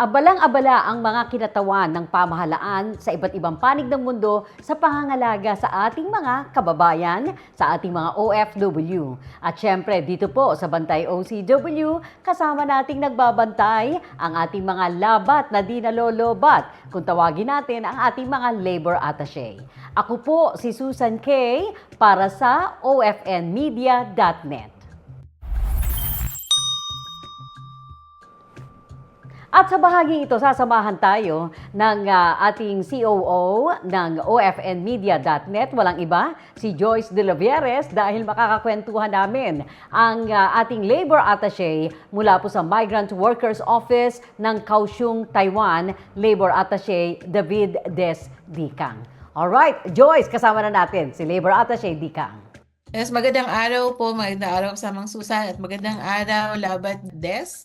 Abalang-abala ang mga kinatawan ng pamahalaan sa iba't ibang panig ng mundo sa pangangalaga sa ating mga kababayan, sa ating mga OFW. At syempre dito po sa Bantay OCW, kasama nating nagbabantay ang ating mga labat na di nalolobat kung tawagin natin ang ating mga labor attaché. Ako po si Susan Kay para sa ofnmedia.net. At sa bahaging ito, sasamahan tayo ng ating COO ng ofnmedia.net, walang iba, si Joyce De La Vieres, dahil makakakwentuhan namin ang ating labor attaché mula po sa Migrant Workers Office ng Kaohsiung, Taiwan, Labor Attaché David Des Dikang. Alright, Joyce, kasama na natin si Labor Attaché Dikang. Yes, magandang araw po, magandang araw kasamang Susan at magandang araw Labat Des.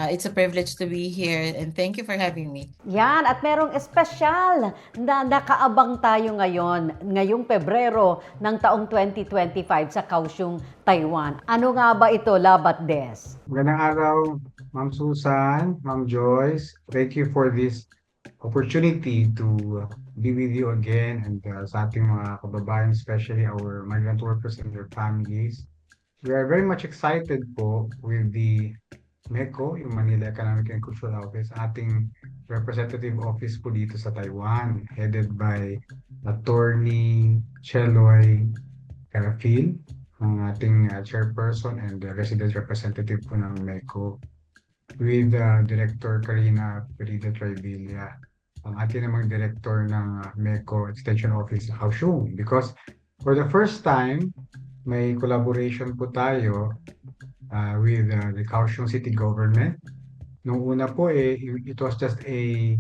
It's a privilege to be here and thank you for having me. Yan, at merong espesyal na nakaabang tayo ngayong Pebrero ng taong 2025 sa Kaohsiung, Taiwan. Ano nga ba ito, Labat Des? Magandang araw, Ma'am Susan, Ma'am Joyce. Thank you for this opportunity to be with you again and sa ating mga kababayan, especially our migrant workers and their families. We are very much excited po with the MECO, yung Manila Economic and Cultural Office, ating representative office po dito sa Taiwan, headed by Attorney Cheloy Carafil, ang ating chairperson and resident representative po ng MECO, with Director Karina Perida Trevilla, ang ating namang director ng MECO Extension Office sa Kaohsiung. Because for the first time, may collaboration po tayo with the Kaohsiung City Government. Nung una po, it was just a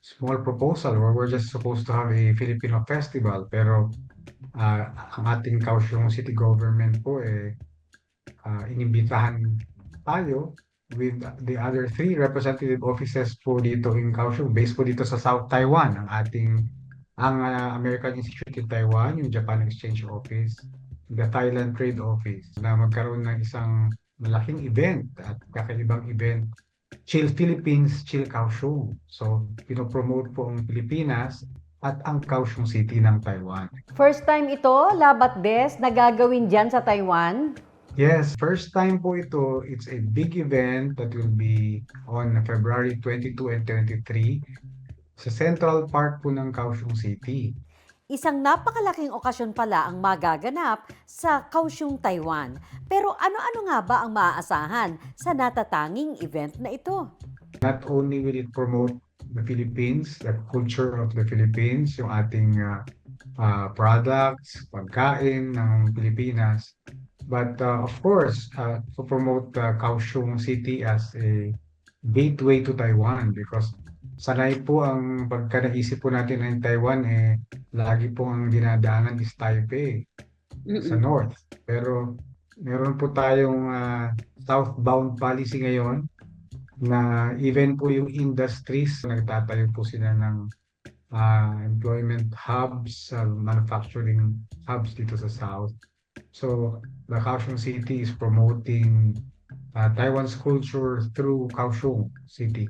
small proposal where we're just supposed to have a Filipino festival. Pero ang ating Kaohsiung City Government po, inimbitahan tayo with the other three representative offices po dito in Kaohsiung, based po dito sa South Taiwan, ang American Institute in Taiwan, yung Japan Exchange Office, the Thailand Trade Office, na magkaroon ng isang malaking event at kakaibang event, Chill Philippines, Chill Kaohsiung. So, pinopromote po ang Pilipinas at ang Kaohsiung City ng Taiwan. First time ito, Labat Des, na gagawin dyan sa Taiwan? Yes, first time po ito. It's a big event that will be on February 22 and 23 sa Central Park po ng Kaohsiung City. Isang napakalaking okasyon pala ang magaganap sa Kaohsiung, Taiwan. Pero ano-ano nga ba ang maaasahan sa natatanging event na ito? Not only will it promote the Philippines, the culture of the Philippines, yung ating products, pagkain ng Pilipinas, but of course, to promote Kaohsiung City as a gateway to Taiwan, because sanay po ang pagka naisip po natin ng Taiwan, lagi po ang dinadaanan is Taipei sa north. Pero meron po tayong southbound policy ngayon na even po yung industries, nagtatayo po sila ng employment hubs, manufacturing hubs dito sa south. So, the Kaohsiung City is promoting Taiwan's culture through Kaohsiung City.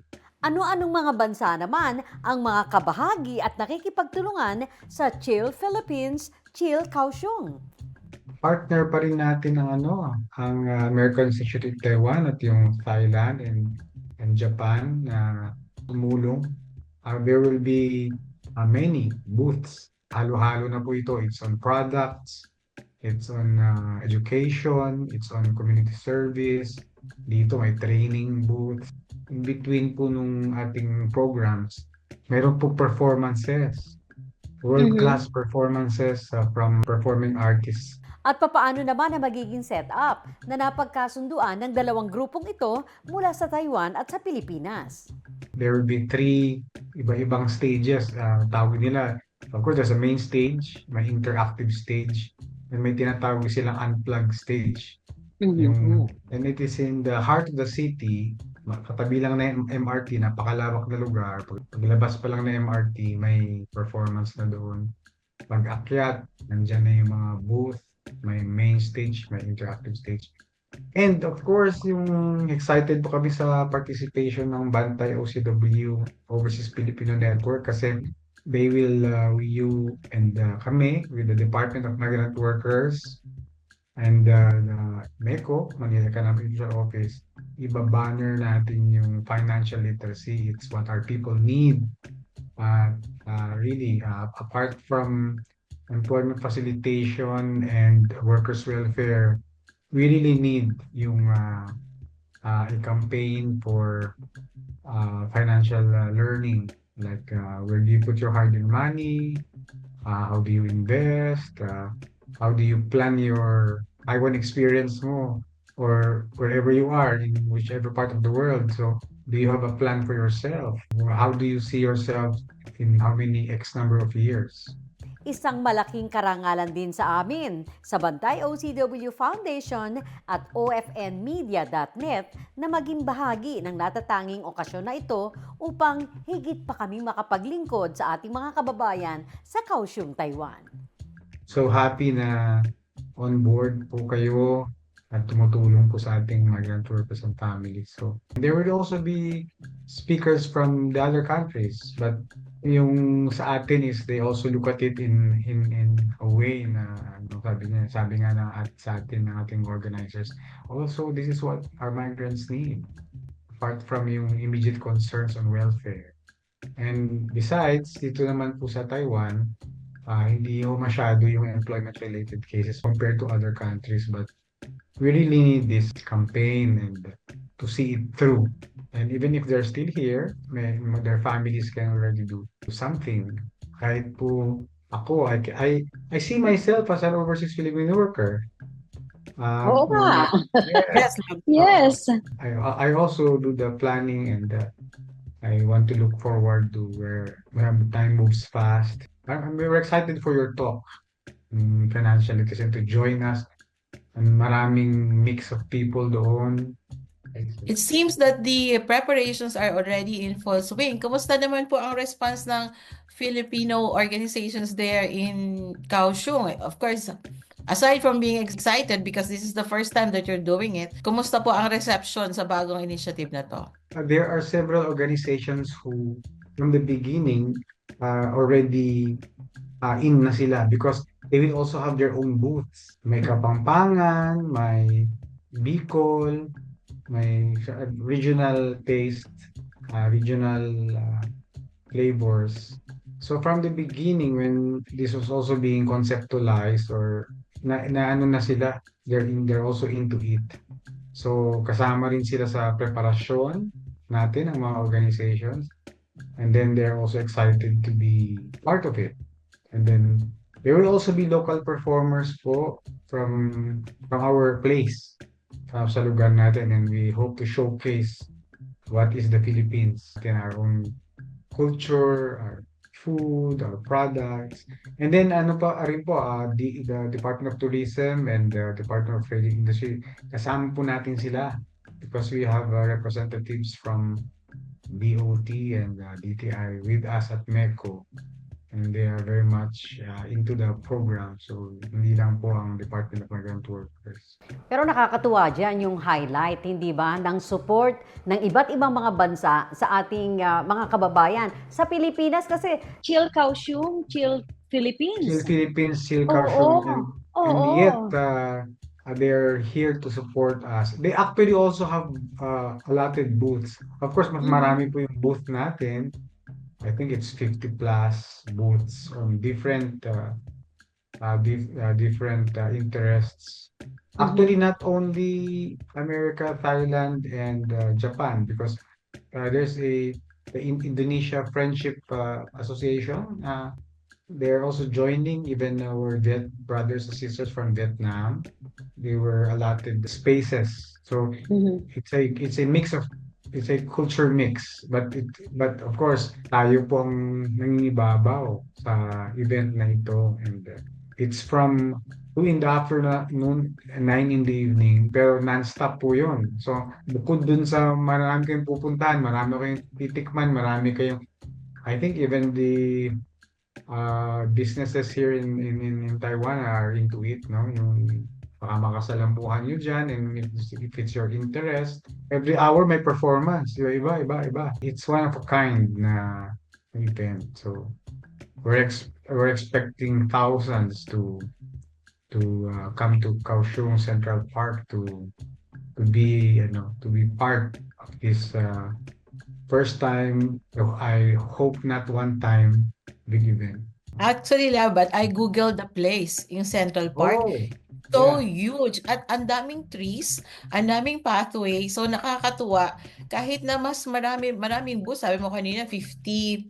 Ano-anong mga bansa naman ang mga kabahagi at nakikipagtulungan sa Chill Philippines, Chill Kaohsiung? Partner pa rin natin ang American Institute in Taiwan at yung Thailand and Japan na tumulong. There will be many booths. Halo-halo na po ito. It's on products, it's on education, it's on community service. Dito may training booth. In between po nung ating programs, meron po performances, world-class performances from performing artists. At papaano naman ang magiging setup na napagkasunduan ng dalawang grupong ito mula sa Taiwan at sa Pilipinas? There will be three iba-ibang stages. Tawag nila, of course, there's a main stage, may interactive stage, and may tinatawag silang unplugged stage. And it is in the heart of the city, katabi lang na MRT, napakalawak na lugar. Paglabas pa lang na MRT, may performance na doon. Pag-akyat, nandyan na yung mga booth, may main stage, may interactive stage. And of course, yung excited po kami sa participation ng Bantay OCW Overseas Filipino Network kasi they will, you and kami with the Department of Migrant Workers and the MECO, Manila Economic Regional Office, iba-banner natin yung financial literacy. It's what our people need. Really, apart from employment facilitation and workers' welfare, we really need yung a campaign for financial learning, like where do you put your hard-earned money, how do you invest, how do you plan your Taiwan experience mo, or wherever you are in whichever part of the world. So, do you have a plan for yourself? Or how do you see yourself in how many X number of years? Isang malaking karangalan din sa amin sa Bantay OCW Foundation at ofnmedia.net na maging bahagi ng natatanging okasyon na ito upang higit pa kami makapaglingkod sa ating mga kababayan sa Kaohsiung, Taiwan. So happy na on board po kayo at tumutulong po sa ating migrant workers and families. So there will also be speakers from the other countries, but yung sa atin is they also look at it in a way na ano, sabi nga na at sa atin ng ating organizers. Also, this is what our migrants need apart from yung immediate concerns on welfare. And besides, dito naman po sa Taiwan, hindi ho masyado yung employment-related cases compared to other countries, but we really need this campaign and to see it through. And even if they're still here, their families can already do something. Kahit po ako, I see myself as an overseas Filipino worker. Oo nga. Yes, Yes. I also do the planning and I want to look forward to where time moves fast. We're excited for your talk, financially, kasi to join us. And maraming mix of people doon. it seems that the preparations are already in full swing. Kumusta naman po ang response ng Filipino organizations there in Kaohsiung? Of course, aside from being excited because this is the first time that you're doing it, kumusta po ang reception sa bagong initiative na to? There are several organizations who, from the beginning, already in na sila because they will also have their own booths. May Kapampangan, may Bicol, may regional taste, regional flavors. So from the beginning, when this was also being conceptualized or na ano na sila, they're also into it. So kasama rin sila sa preparasyon natin ng mga organizations. And then they're also excited to be part of it. And then there will also be local performers po from our place sa lugar natin, and we hope to showcase what is the Philippines in our own culture, our food, our products. And then ano pa rin po, the Department of Tourism and the Department of Trade and Industry, kasama po natin sila because we have representatives from DOT and DTI with us at MECO. And they are very much into the program. So, hindi lang po ang Department of Migrant Workers. Pero nakakatuwa dyan yung highlight, hindi ba, ng support ng iba't ibang mga bansa sa ating mga kababayan sa Pilipinas kasi Chill Kaohsiung, Chill Philippines. Chill Philippines, Chill Oo. Kaohsiung, and Oo. yet they're here to support us. They actually also have allotted booths. Of course, mas marami po yung booth natin. I think it's 50 plus booths on different interests. Actually, not only America, Thailand, and Japan, because there's the Indonesia Friendship Association. They're also joining, even our brothers and sisters from Vietnam. They were allotted spaces. So it's a mix of it's a culture mix, but of course tayo pong nangingibabaw sa event na ito, and it's from 2 in the afternoon, 9 in the evening, pero non-stop po yun. So bukod dun sa marami kayong pupuntahan, marami kayong titikman, marami kayong, I think even the businesses here in Taiwan are into it, no? Yung baka makasalampuhan nyo dyan, and if it's your interest, every hour may performance. Iba, iba, iba. It's one of a kind na event. So we're expecting thousands to come to Kaohsiung Central Park to be part of this first time, I hope not one time, big event. Actually, Labat, I googled the place, yung Central Park. Oh, So yeah. huge at ang daming trees, ang daming pathway. So nakakatuwa kahit na mas maraming booths. Sabi mo kanina 50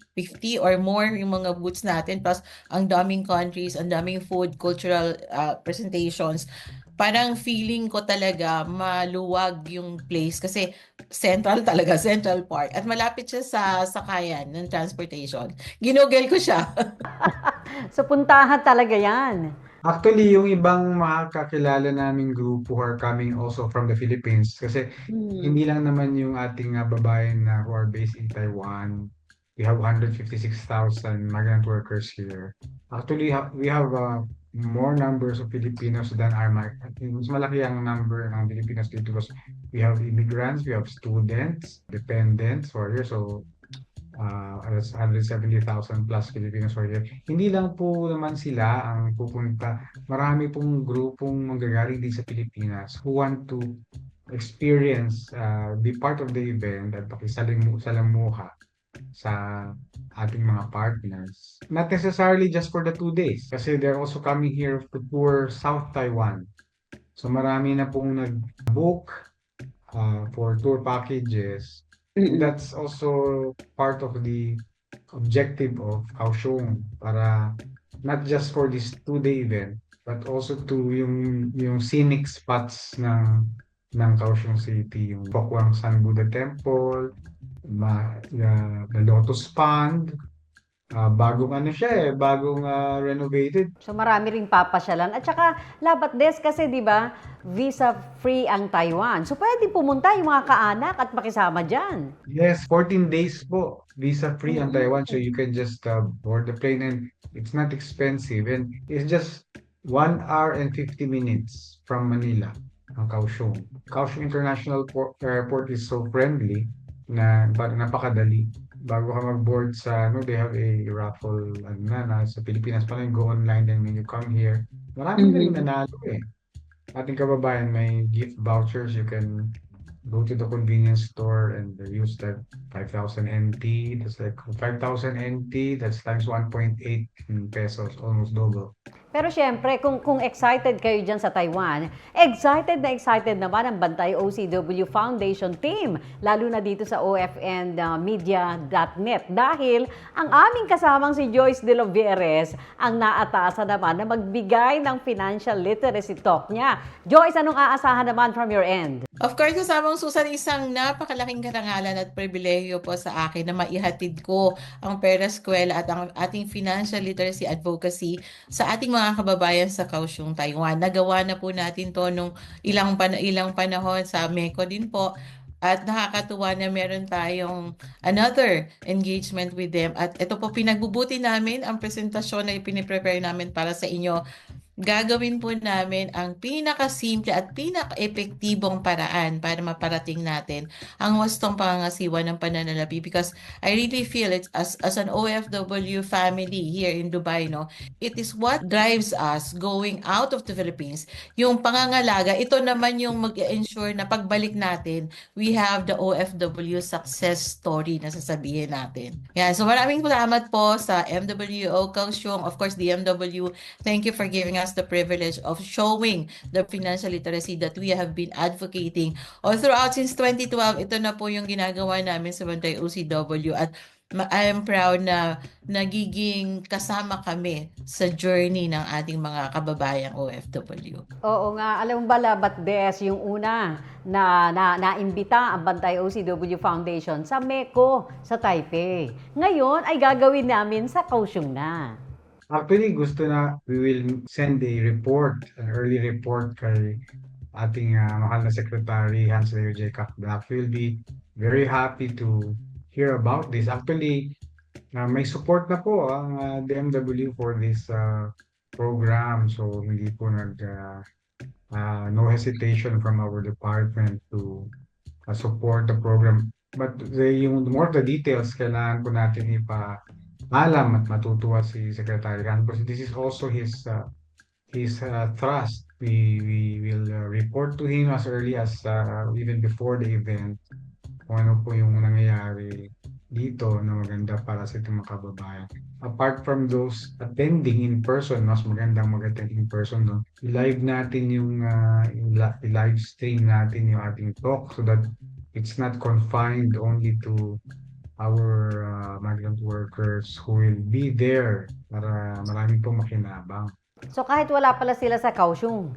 or more yung mga booths natin plus ang daming countries, ang daming food, cultural presentations. Parang feeling ko talaga maluwag yung place kasi central talaga, Central Park. At malapit siya sa sakayan ng transportation. Ginugel ko siya. So puntahan talaga yan. Actually, yung ibang makakakilala naming grupo who are coming also from the Philippines, kasi hindi lang naman yung ating babae na who are based in Taiwan. We have 156,000 migrant workers here. Actually, we have more numbers of Filipinos than our migrants. Mas malaki ang number ng Filipinos dito because we have immigrants, we have students, dependents who are here. So, 170,000 plus Filipinos who are here. Hindi lang po naman sila ang pupunta. Marami pong grupong manggagaling din sa Pilipinas who want to experience, be part of the event at pakisalamuha sa ating mga partners. Not necessarily just for the 2 days kasi they're also coming here to tour South Taiwan. So marami na pong nag-book for tour packages. That's also part of the objective of Kaohsiung para not just for this 2-day event but also to yung scenic spots ng Kaohsiung City, yung Pokwang San Buddha Temple, the Lotus Pond, bagong bagong renovated. So marami ring papasyalan. At saka, Labat Des, kasi di ba, visa-free ang Taiwan. So pwede pumunta yung mga kaanak at makisama dyan. Yes, 14 days po, visa-free ang Taiwan. So you can just board the plane and it's not expensive. And it's just 1 hour and 50 minutes from Manila, ang Kaohsiung. Kaohsiung International Airport is so friendly na napakadali. Bago ka mag-board they have a raffle, sa Pilipinas pa lang, go online, then when you come here, marami na rin nanalo eh. Ating kababayan, may gift vouchers, you can go to the convenience store and use that 5,000 NT. That's like 5,000 NT, that's times 1.8 pesos, almost double. Pero syempre, kung excited kayo dyan sa Taiwan, excited naman ang Bantay OCW Foundation team, lalo na dito sa ofnmedia.net dahil ang aming kasamang si Joyce De Loveres ang naatasan naman na magbigay ng financial literacy talk niya. Joyce, anong aasahan naman from your end? Of course, kasamang Susan, isang napakalaking karangalan at pribilehiyo po sa akin na maihatid ko ang Pera Eskwela at ang ating financial literacy advocacy sa ating mga kababayan sa Kaohsiung, Taiwan. Nagawa na po natin to nung ilang panahon sa MECO din po. At nakakatuwa na meron tayong another engagement with them. At ito po, pinagbubuti namin ang presentasyon na piniprepare namin para sa inyo. Gagawin po namin ang pinakasimple at pinaka-epektibong paraan para maparating natin ang wastong pangangasiwa ng pananalapi because I really feel it as an OFW family here in Dubai, it is what drives us going out of the Philippines. Yung pangangalaga, ito naman yung mag-ensure na pagbalik natin, we have the OFW success story na sasabihin natin. So maraming salamat po sa MWO Kaohsiung, of course the MW. Thank you for giving us the privilege of showing the financial literacy that we have been advocating all throughout since 2012. Ito na po yung ginagawa namin sa Bantay OCW at I am proud na nagiging kasama kami sa journey ng ating mga kababayang OFW. Oo nga, alam mo ba, Labat Des, yung una na naimbita ang Bantay OCW Foundation sa MECO sa Taipei. Ngayon ay gagawin namin sa Kaohsiung na. Actually, we will send an early report kay ating mahal na Secretary Hans Leo Jacob Black. We will be very happy to hear about this. Actually, may support na po ang DMW for this program. So, hindi po no hesitation from our department to support the program. But yung more the details, kailangan po natin ipaalam at matutuwa si Secretary Han because this is also his trust. We will report to him as early as even before the event kung ano po yung nangyayari dito na maganda para sa ating mga kababayan. Apart from those attending in person, mas magandang mag-attend in person doon. I-live natin i-live stream natin yung ating talk so that it's not confined only to our migrant workers who will be there para marami pong makinabang. So kahit wala pala sila sa Kaohsiung,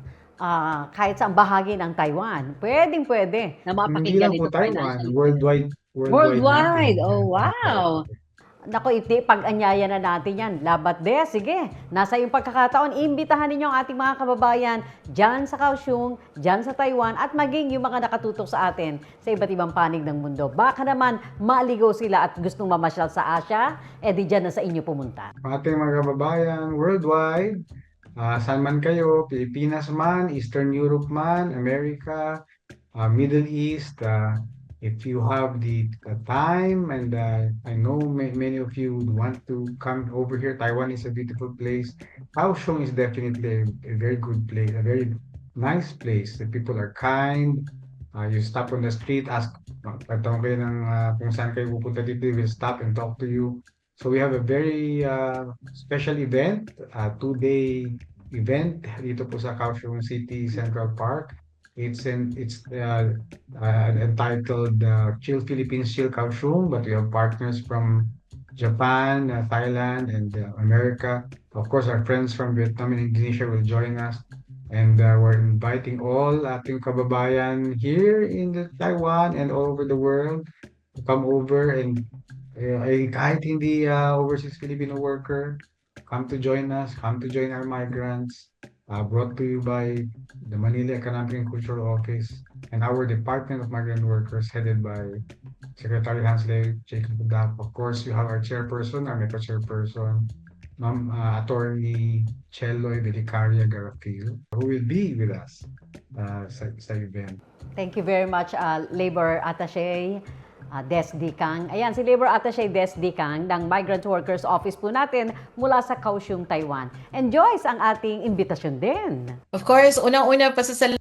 kahit sa bahagi ng Taiwan, pwedeng-pwede. Na Hindi mapakinggan lang po ito Taiwan, financial. worldwide Worldwide! natin. Oh, wow! Naku, iti, pag-anyaya na natin yan. Labat de, sige. Nasa yung pagkakataon, imbitahan ninyo ang ating mga kababayan dyan sa Kaohsiung, dyan sa Taiwan, at maging yung mga nakatutok sa atin sa iba't ibang panig ng mundo. Baka naman maligaw sila at gustong mamasyal sa Asia, di dyan na sa inyo pumunta. Ating mga kababayan worldwide, saan man kayo, Pilipinas man, Eastern Europe man, America, Middle East, if you have the time and I know many of you would want to come over here. Taiwan is a beautiful place. Kaohsiung is definitely a very good place, a very nice place. The people are kind. You stop on the street, pagtanong kayo ng kung saan kayo pupunta dito, they will stop and talk to you. So we have a very special event, a 2-day event dito po sa Kaohsiung City Central Park. It's entitled Chill Philippines, Chill Kaohsiung, but we have partners from Japan, Thailand, and America. Of course, our friends from Vietnam and Indonesia will join us. And we're inviting all ating kababayan here in Taiwan and all over the world to come over and kahit hindi overseas Filipino worker, come to join us, come to join our migrants. Brought to you by the Manila Economic and Cultural Office and our Department of Migrant Workers headed by Secretary Hansley Jacob Budak. Of course, you have our chairperson, our MECO chairperson, Ma'am Attorney Cheloy Belicaria Garapil, who will be with us sa event. Thank you very much, Labor Attaché Des Dikang. Ayan, si Labor Attaché Des Dikang ng Migrant Workers Office po natin mula sa Kaohsiung, Taiwan. And Joyce, ang ating imbitasyon din. Of course, unang-una pasasalamat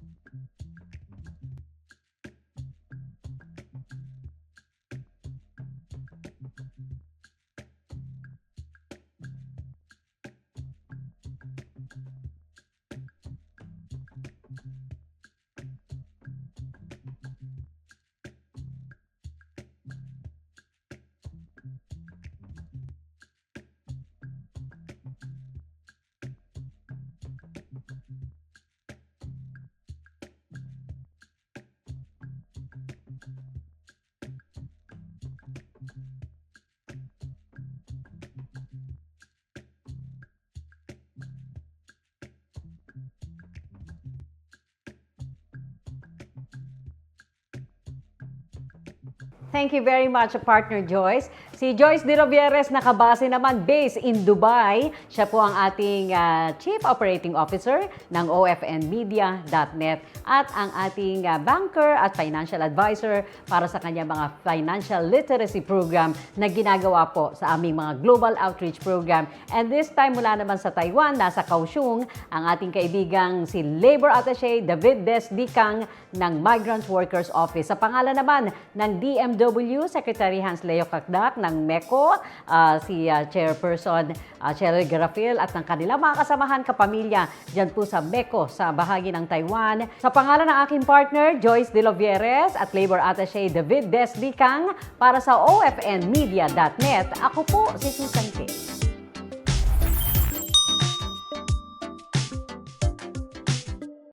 Thank you very much, partner Joyce. Si Joyce De Rovieres, nakabase naman, based in Dubai. Siya po ang ating Chief Operating Officer ng OFNmedia.net at ang ating banker at financial advisor para sa kanyang mga financial literacy program na ginagawa po sa aming mga global outreach program. And this time, mula naman sa Taiwan, nasa Kaohsiung, ang ating kaibigang si Labor Attaché David Des Dikang ng Migrant Workers Office. Sa pangalan naman ng DMW, Secretary Hans Leo Kakdak ng MECO, si Chairperson Cheryl Garapil at ng kanilang mga kasamahan kapamilya dyan po sa MECO sa bahagi ng Taiwan. Sa pangalan ng aking partner, Joyce De Rovieres at Labor Attaché David Des Dikang para sa OFNmedia.net, ako po si Susan K.